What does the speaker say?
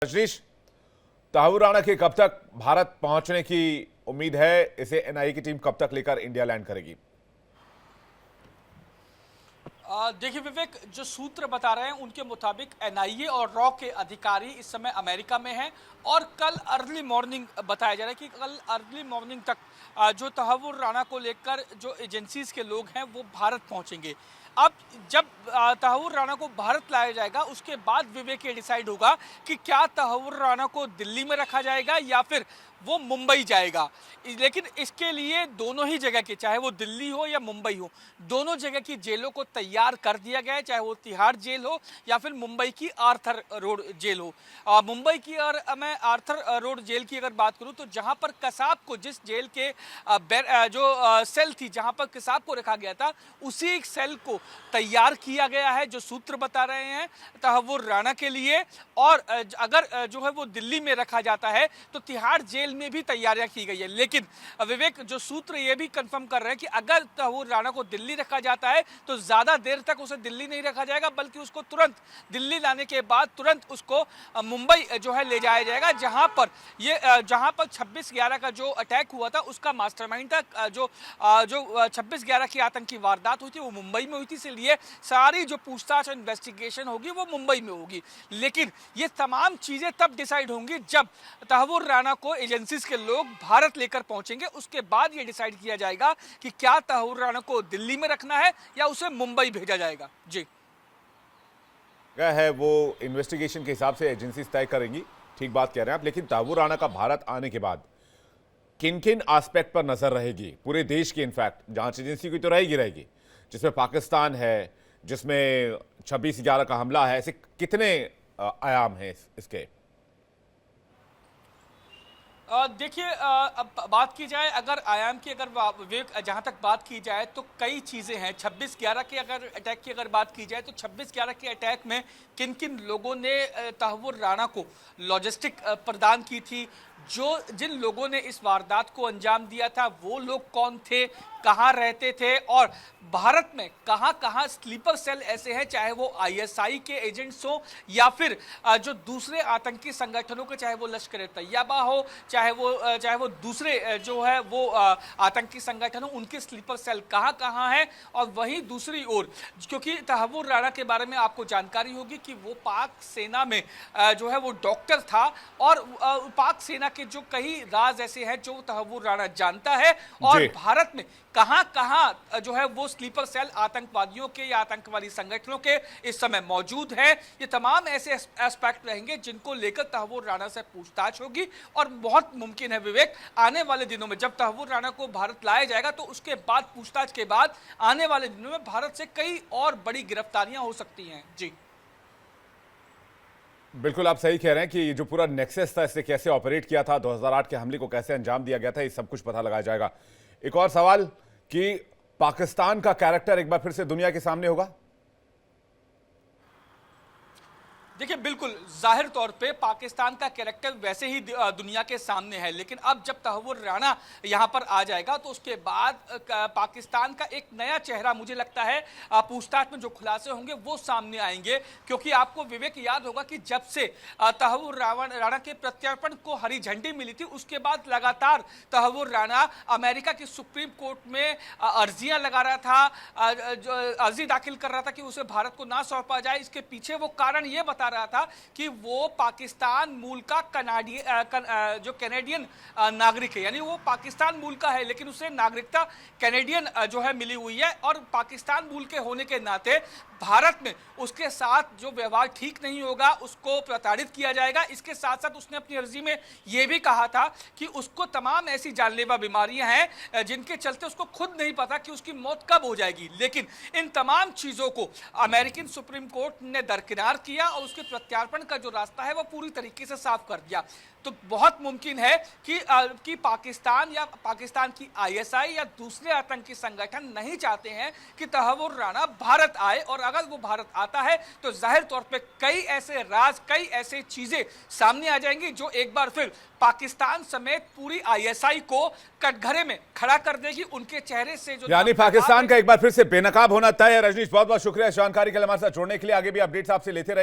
रजनीश, तहव्वुर राणा के कब तक भारत पहुंचने की उम्मीद है? इसे एनआईए की टीम कब तक लेकर इंडिया लैंड करेगी? देखिए विवेक, जो सूत्र बता रहे हैं उनके मुताबिक एनआईए और रॉ के अधिकारी इस समय अमेरिका में हैं और कल अर्ली मॉर्निंग बताया जा रहा है कि कल अर्ली मॉर्निंग तक जो तहव्वुर राणा को लेकर जो एजेंसीज के लोग हैं वो भारत पहुंचेंगे। अब जब तहव्वुर राणा को भारत लाया जाएगा उसके बाद विवेक ये डिसाइड होगा कि क्या तहव्वुर राणा को दिल्ली में रखा जाएगा या फिर वो मुंबई जाएगा। लेकिन इसके लिए दोनों ही जगह के, चाहे वो दिल्ली हो या मुंबई हो, दोनों जगह की जेलों को तैयार कर दिया गया है, चाहे वो तिहाड़ जेल हो या फिर मुंबई की आर्थर रोड जेल हो। मुंबई की और मैं आर्थर रोड जेल की अगर बात करूं तो जहां पर कसाब को, जिस जेल के जो सेल थी जहां पर कसाब को रखा गया था, उसी सेल को तैयार किया गया है, जो सूत्र बता रहे हैं तहव्वुर राणा के लिए। और अगर जो है वो दिल्ली में रखा जाता है तो तिहाड़ जेल में भी तैयारियां की गई है। लेकिन विवेक, जो सूत्र ये भी कंफर्म कर रहे हैं कि अगर तहव्वुर राणा को दिल्ली रखा जाता है तो ज्यादा देर तक उसे दिल्ली नहीं रखा जाएगा, बल्कि उसको तुरंत दिल्ली लाने के बाद तुरंत उसको मुंबई जो है ले जाया जाएगा, जहां पर 26/11 का जो अटैक हुआ था उसका मास्टरमाइंड था। जो 26/11 की आतंकी वारदात हुई थी वो मुंबई में हुई थी, इसलिए सारी जो पूछताछ और इन्वेस्टिगेशन होगी वो मुंबई में होगी। लेकिन ये तमाम चीजें तब डिसाइड होंगी जब तहव्वुर राणा को एजेंसीज के लोग भारत लेकर पहुंचेंगे। उसके बाद ये डिसाइड किया जाएगा कि क्या तहव्वुर राणा को दिल्ली में रखना है या उसे मुंबई भेजा जाएगा। जी, क्या है वो इन्वेस्टिगेशन के हिसाब से एजेंसीज तय करेंगी, ठीक बात कह रहे हैं आप। लेकिन तहव्वुर राणा का भारत आने के बाद किन किन एस्पेक्ट पर नजर रहेगी पूरे देश की? इनफैक्ट जांच एजेंसी की तो रहेगी, जिसमें पाकिस्तान है, जिसमें 26/11 का हमला है, ऐसे कितने आयाम हैं इसके? देखिए, अब बात की जाए अगर आयाम की, अगर विवेक जहां तक बात की जाए तो कई चीज़ें हैं। 26/11 के अगर अटैक की अगर बात की जाए तो 26/11 के अटैक में किन किन लोगों ने तहव्वुर राणा को लॉजिस्टिक प्रदान की थी, जिन लोगों ने इस वारदात को अंजाम दिया था वो लोग कौन थे, कहाँ रहते थे, और भारत में कहाँ कहाँ स्लीपर सेल ऐसे हैं, चाहे वो आईएसआई के एजेंट्स हो या फिर जो दूसरे आतंकी संगठनों के, चाहे वो लश्कर तैयबा हो, चाहे वो दूसरे जो है वो आतंकी संगठन हो, उनके स्लीपर सेल कहाँ कहाँ हैं। और वहीं दूसरी ओर, क्योंकि तहव्वुर राणा के बारे में आपको जानकारी होगी कि वो पाक सेना में जो है वो डॉक्टर था, और पाक सेना के जो कई राज ऐसे हैं जो तहव्वुर राणा जानता है, और भारत में कहां कहां जो है वो स्लीपर सेल आतंकवादियों के या आतंकवादी संगठनों के इस समय मौजूद है। ये तमाम ऐसे एस्पेक्ट रहेंगे जिनको लेकर तहव्वुर राणा से पूछताछ होगी। और बहुत मुमकिन है विवेक, आने वाले दिनों में जब तहव्वुर राणा को भारत लाया जाएगा तो उसके बाद पूछताछ के बाद आने वाले दिनों में भारत से कई और बड़ी गिरफ्तारियां हो सकती हैं। जी बिल्कुल, आप सही कह रहे हैं कि ये जो पूरा नेक्सस था, इससे कैसे ऑपरेट किया था, 2008 के हमले को कैसे अंजाम दिया गया था, ये सब कुछ पता लगाया जाएगा। एक और सवाल कि पाकिस्तान का कैरेक्टर एक बार फिर से दुनिया के सामने होगा? देखिए, बिल्कुल जाहिर तौर पे पाकिस्तान का कैरेक्टर वैसे ही दुनिया के सामने है, लेकिन अब जब तहव्वुर राणा यहां पर आ जाएगा तो उसके बाद पाकिस्तान का एक नया चेहरा, मुझे लगता है पूछताछ में जो खुलासे होंगे वो सामने आएंगे। क्योंकि आपको विवेक याद होगा कि जब से तहव्वुर राणा के प्रत्यर्पण को हरी झंडी मिली थी, उसके बाद लगातार तहव्वुर राणा अमेरिका की सुप्रीम कोर्ट में अर्जियां लगा रहा था, अर्जी दाखिल कर रहा था कि उसे भारत को ना सौंपा जाए। इसके पीछे वो कारण ये बता रहा था कि वो पाकिस्तान मूल का जो कैनेडियन नागरिक है, यानी वो पाकिस्तान मूल का है लेकिन उसे नागरिकता कैनेडियन जो है मिली हुई है, और पाकिस्तान मूल के होने के नाते भारत में उसके साथ जो व्यवहार ठीक नहीं होगा, उसको प्रताड़ित किया जाएगा। इसके साथ साथ उसने अपनी अर्जी में यह भी कहा था कि उसको तमाम ऐसी जानलेवा बीमारियां हैं जिनके चलते उसको खुद नहीं पता कि उसकी मौत कब हो जाएगी। लेकिन इन तमाम चीजों को अमेरिकन सुप्रीम कोर्ट ने दरकिनार किया और उसके प्रत्यार्पण का जो रास्ता है वो पूरी तरीके से साफ कर दिया। तो बहुत मुमकिन है कि पाकिस्तान या पाकिस्तान की आईएसआई या दूसरे आतंकी संगठन नहीं चाहते हैं कि तहव्वुर राणा भारत आए, और अगर वो भारत आता है तो जाहिर तौर पे कई ऐसे राज, कई ऐसे चीजें सामने आ जाएंगी जो एक बार फिर पाकिस्तान समेत पूरी आईएसआई को कटघरे में खड़ा कर देगी। उनके चेहरे से जो, यानी पाकिस्तान का एक बार फिर से बेनकाब होना तय है। रजनीश, बहुत बहुत शुक्रिया इस जानकारी के लिए हमारे साथ जुड़ने के लिए। आगे भी अपडेट्स आपसे लेते रहेंगे।